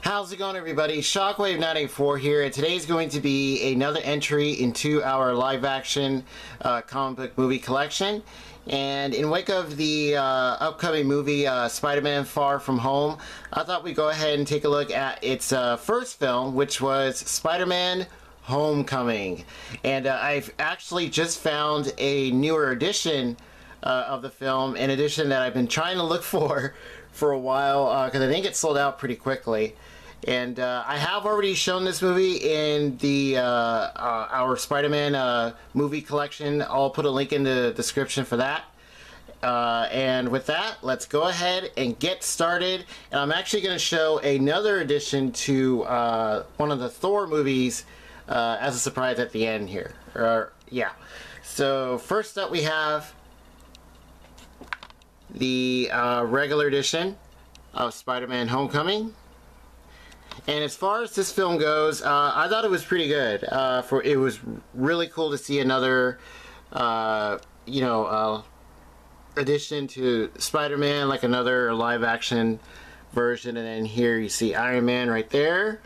How's it going, everybody? Shockwave984 here, and today's going to be another entry into our live-action comic book movie collection. And in wake of the upcoming movie Spider-Man Far From Home, I thought we'd go ahead and take a look at its first film, which was Spider-Man Homecoming. And I've actually just found a newer edition of the film, an edition that I've been trying to look for a while, because I think it sold out pretty quickly. And I have already shown this movie in the our Spider-Man movie collection. I'll put a link in the description for that. And with that, let's go ahead and get started. And I'm actually going to show another addition to one of the Thor movies as a surprise at the end here. Yeah. So first up we have the regular edition of Spider-Man Homecoming. And as far as this film goes, I thought it was pretty good. It was really cool to see another, addition to Spider-Man, like another live-action version. And then here you see Iron Man right there.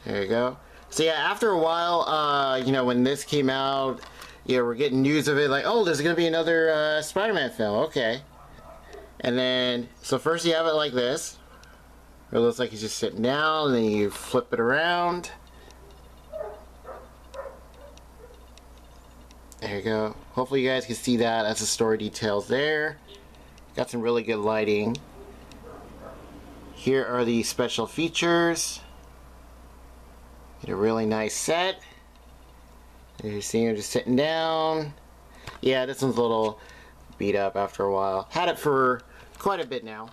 There you go. So yeah, after a while, when this came out, we're getting news of it, like, oh, there's going to be another Spider-Man film. Okay. And then, so first you have it like this. It looks like he's just sitting down, and then you flip it around. There you go. Hopefully you guys can see that. That's the story details there. Got some really good lighting. Here are the special features. Get a really nice set. You see him just sitting down. Yeah, this one's a little beat up after a while. Had it for quite a bit now.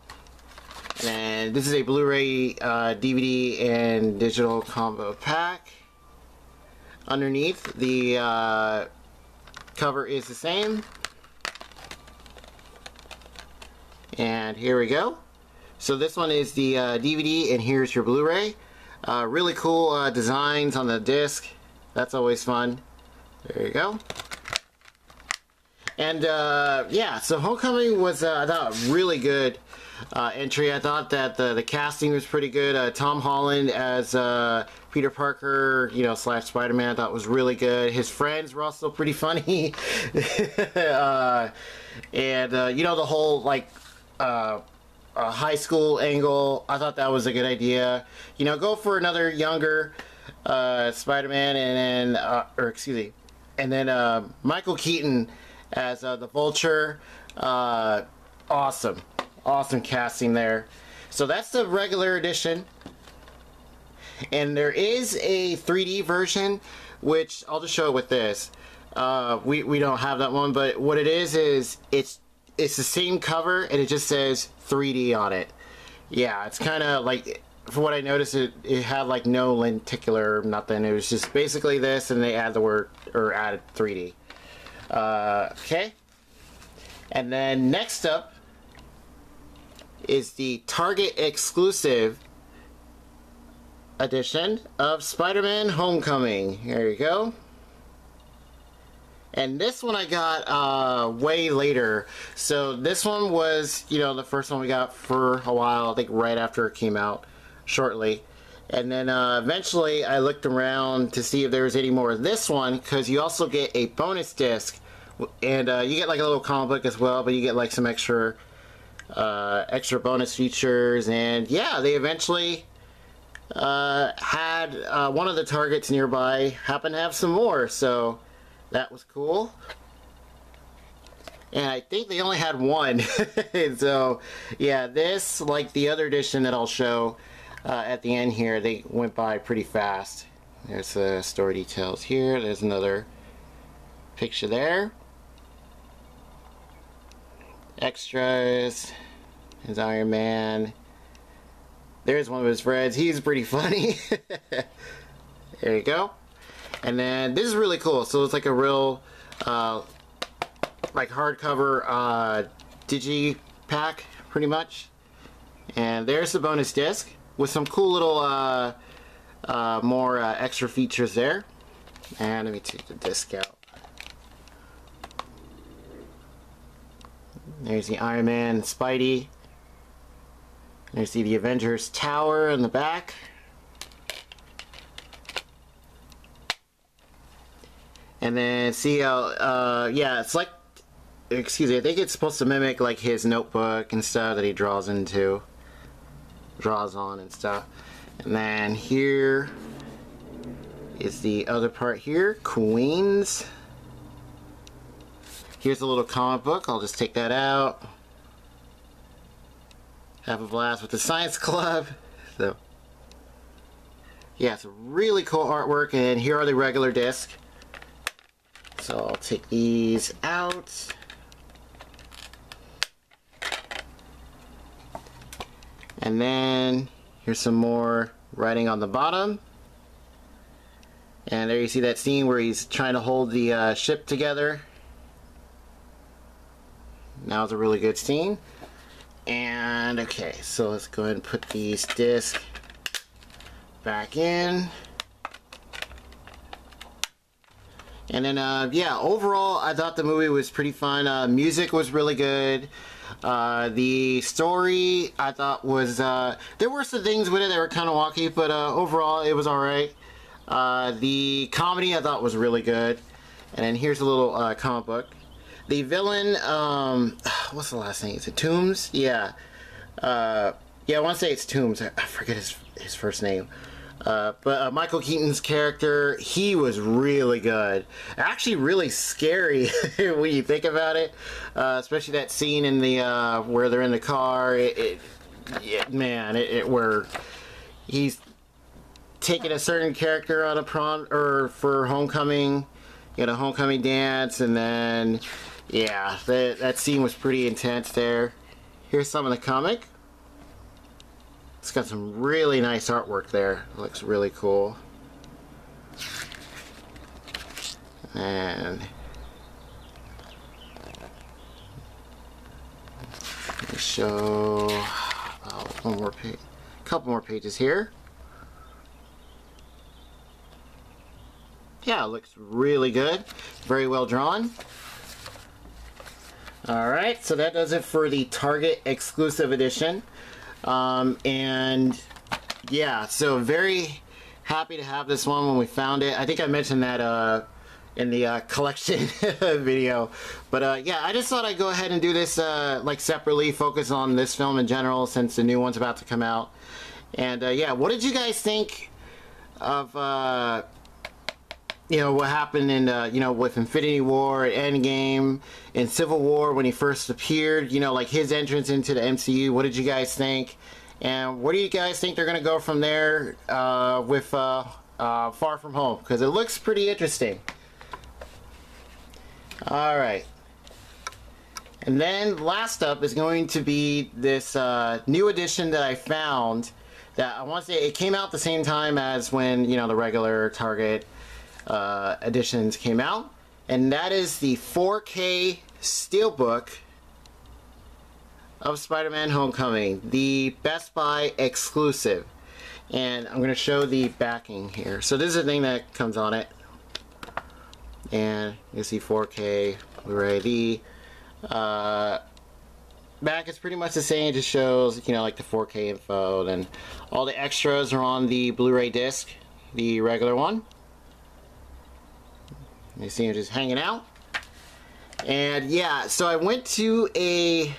And this is a Blu-ray, DVD, and digital combo pack. Underneath, the cover is the same. And here we go. So this one is the DVD, and here's your Blu-ray. Really cool designs on the disc. That's always fun. There you go. And yeah, so Homecoming was I thought a really good entry. I thought that the casting was pretty good. Tom Holland as Peter Parker, slash Spider-Man, I thought was really good. His friends were also pretty funny. And the whole high school angle, I thought that was a good idea. Go for another younger Spider-Man, and then Michael Keaton as the Vulture. Awesome casting there. So that's the regular edition, and there is a 3D version, which I'll just show it with this. We don't have that one, but what it is it's the same cover, and it just says 3D on it. Yeah, it's kind of like, for what I noticed, it had like no lenticular, nothing. It was just basically this, and they add the word, or added 3D. Okay. And then next up is the Target exclusive edition of Spider-Man Homecoming. There you go. And this one I got way later. So this one was, the first one we got for a while, I think right after it came out, shortly. And then eventually I looked around to see if there was any more of this one, because you also get a bonus disc, and you get like a little comic book as well, but you get like some extra bonus features. And yeah, they eventually had one of the Targets nearby happen to have some more, so that was cool. And I think they only had one. So yeah, this, like the other edition that I'll show at the end here, they went by pretty fast. There's the story details here. There's another picture there. Extras. There's Iron Man. There's one of his friends. He's pretty funny. There you go. And then this is really cool. So it's like a real like hardcover digi pack, pretty much. And there's the bonus disc with some cool little more extra features there. And let me take the disc out. There's the Iron Man, Spidey. You see the Avengers Tower in the back. And then see how, yeah, it's like, excuse me, I think it's supposed to mimic like his notebook and stuff that he draws on and stuff. And then here is the other part here, Queens. Here's a little comic book. I'll just take that out. Have a blast with the Science Club. So, yeah, it's a really cool artwork, and here are the regular discs. So I'll take these out. And then here's some more writing on the bottom. And there you see that scene where he's trying to hold the ship together. Now's a really good scene. And okay, so let's go ahead and put these discs back in. And then, yeah, overall, I thought the movie was pretty fun. Music was really good. The story, I thought was, there were some things with it that were kind of wonky, but overall, it was alright. The comedy, I thought was really good. And then here's a little comic book. The villain, what's the last name? Is it Toombs? Yeah. Yeah, I want to say it's Toombs. I forget his first name. But Michael Keaton's character, he was really good. Actually really scary when you think about it. Especially that scene in the, where they're in the car. Where he's taking a certain character on a prom, or for homecoming, you know, homecoming dance, and then, yeah, that scene was pretty intense there. Here's some of the comic. It's got some really nice artwork there. It looks really cool. And let me show one more page, a couple more pages here. Yeah, it looks really good. Very well drawn. Alright, so that does it for the Target exclusive edition. And yeah, so very happy to have this one when we found it. I think I mentioned that in the collection video, but yeah, I just thought I'd go ahead and do this like separately, focus on this film in general since the new one's about to come out. And yeah, what did you guys think of you know, what happened in you know, with Infinity War, Endgame, and Civil War when he first appeared, you know, like his entrance into the MCU? What did you guys think? And what do you guys think they're gonna go from there with Far From Home? Because it looks pretty interesting. Alright, and then last up is going to be this new edition that I found, that I want to say it came out the same time as when, you know, the regular Target editions came out, and that is the 4K Steelbook of Spider-Man Homecoming, the Best Buy exclusive. And I'm going to show the backing here. So this is the thing that comes on it, and you see 4K Blu-ray. The back is pretty much the same. It just shows, you know, like the 4K info, and all the extras are on the Blu-ray disc, the regular one. You see him just hanging out. And yeah, so I went to I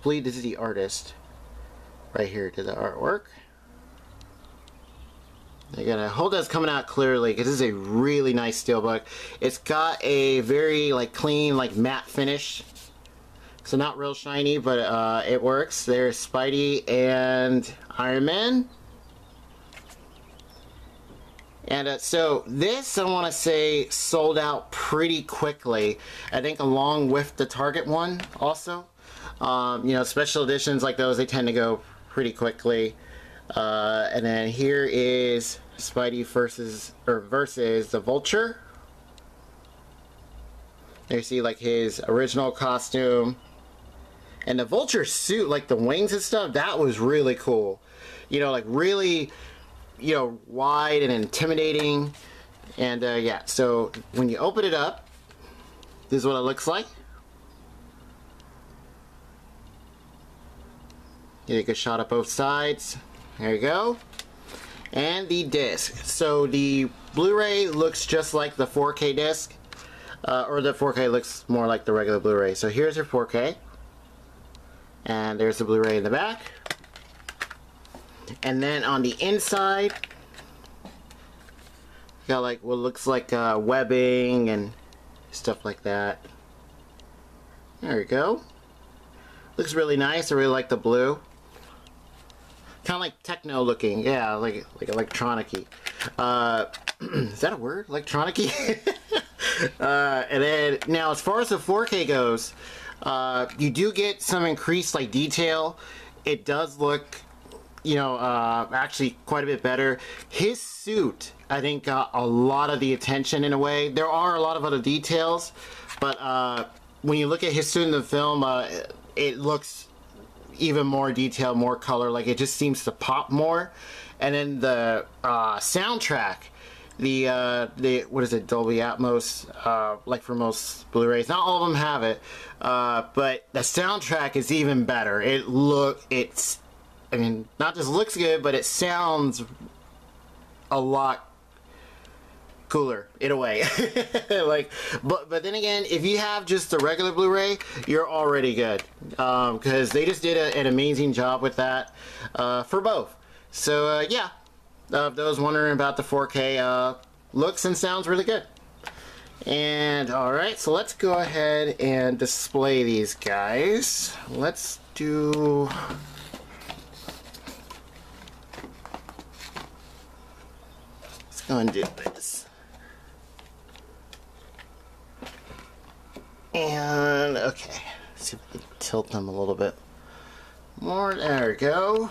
believe this is the artist right here, did the artwork. Again, I hope that's coming out clearly, because this is a really nice steelbook. It's got a very like clean, like matte finish, so not real shiny, but it works. There's Spidey and Iron Man. And so this, I want to say, sold out pretty quickly. I think along with the Target one also. You know, special editions like those, they tend to go pretty quickly. And then here is Spidey versus the Vulture. There you see like his original costume. And the Vulture suit, like the wings and stuff, that was really cool. You know, like really, you know, wide and intimidating. And yeah, so when you open it up, this is what it looks like. Get a good shot of both sides. There you go. And the disc. So the Blu-ray looks just like the 4K disc. Or the 4K looks more like the regular Blu-ray. So here's your 4K. And there's the Blu-ray in the back. And then on the inside, got like what looks like webbing and stuff like that. There we go. Looks really nice. I really like the blue. Kind of like techno looking. Yeah, like electronic-y. Is that a word? Electronic-y? And then now as far as the 4K goes, you do get some increased like detail. It does look, you know, actually quite a bit better. His suit, I think, got a lot of the attention in a way. There are a lot of other details, but when you look at his suit in the film, it looks even more detailed, more color. Like it just seems to pop more. And then the soundtrack, the what is it, Dolby Atmos, like for most Blu-rays. Not all of them have it, but the soundtrack is even better. It's, I mean, not just looks good, but it sounds a lot cooler in a way. Like, but then again, if you have just the regular Blu-ray, you're already good, because they just did an amazing job with that for both. So yeah, those wondering about the 4K, looks and sounds really good. And alright, so let's go ahead and display these guys. Let's do... let's go and do this. And okay, let's see if we can tilt them a little bit more. There we go.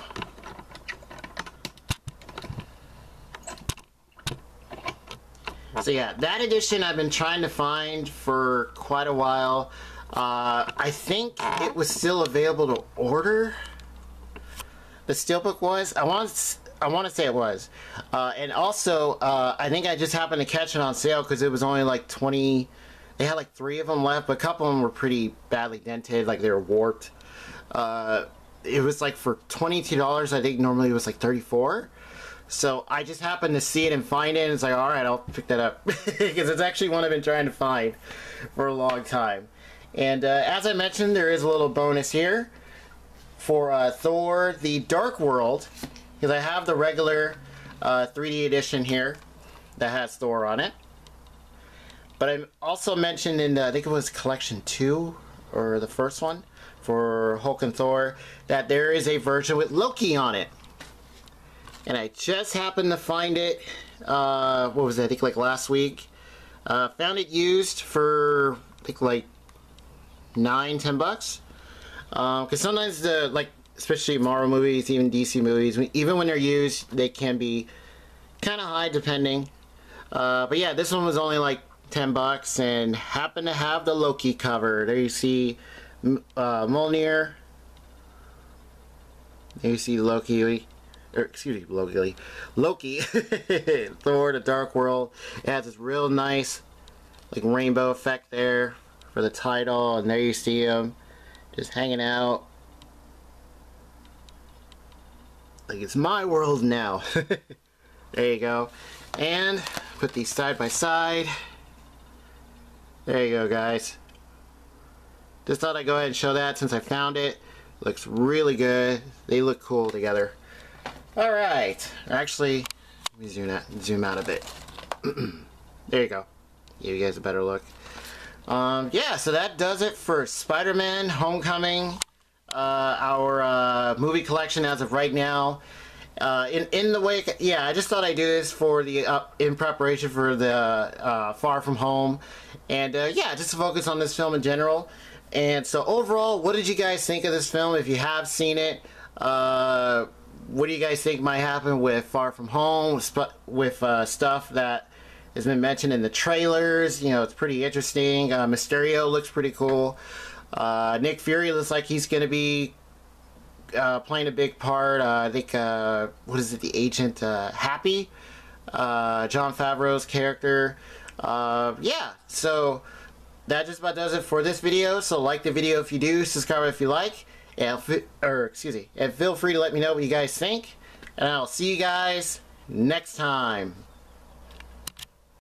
So yeah, that edition I've been trying to find for quite a while. I think it was still available to order. The Steelbook was. I want to say it was. And also, I think I just happened to catch it on sale because it was only like 20. They had like 3 of them left, but a couple of them were pretty badly dented, like they were warped. It was like for $22. I think normally it was like $34. So I just happened to see it and find it, and it's like, alright, I'll pick that up. Because it's actually one I've been trying to find for a long time. And as I mentioned, there is a little bonus here for Thor the Dark World. Because I have the regular 3D edition here that has Thor on it. But I also mentioned in, I think it was Collection 2, or the first one, for Hulk and Thor, that there is a version with Loki on it. And I just happened to find it, what was it, I think like last week. Found it used for, I think like $9-10 bucks. Because sometimes the, like, especially Marvel movies, even DC movies, even when they're used, they can be kind of high depending. But yeah, this one was only like 10 bucks and happened to have the Loki cover. There you see Mjolnir. There you see Loki. Or, excuse me, Loki. Thor the Dark World. It has this real nice like rainbow effect there for the title, and there you see him just hanging out. Like it's my world now. There you go. And put these side by side. There you go, guys. Just thought I'd go ahead and show that since I found it. Looks really good. They look cool together. Alright, actually, let me zoom out a bit. There you go. Give you guys a better look. Yeah, so that does it for Spider-Man Homecoming, our movie collection as of right now. In the wake, yeah, I just thought I'd do this for the in preparation for the Far From Home, and yeah, just to focus on this film in general. And so overall, what did you guys think of this film? If you have seen it, what do you guys think might happen with Far From Home, with stuff that has been mentioned in the trailers? You know, it's pretty interesting. Mysterio looks pretty cool. Nick Fury looks like he's going to be playing a big part. I think, what is it, the agent, Happy? Jon Favreau's character. Yeah, so that just about does it for this video. So like the video if you do, subscribe if you like, and feel free to let me know what you guys think, and I'll see you guys next time.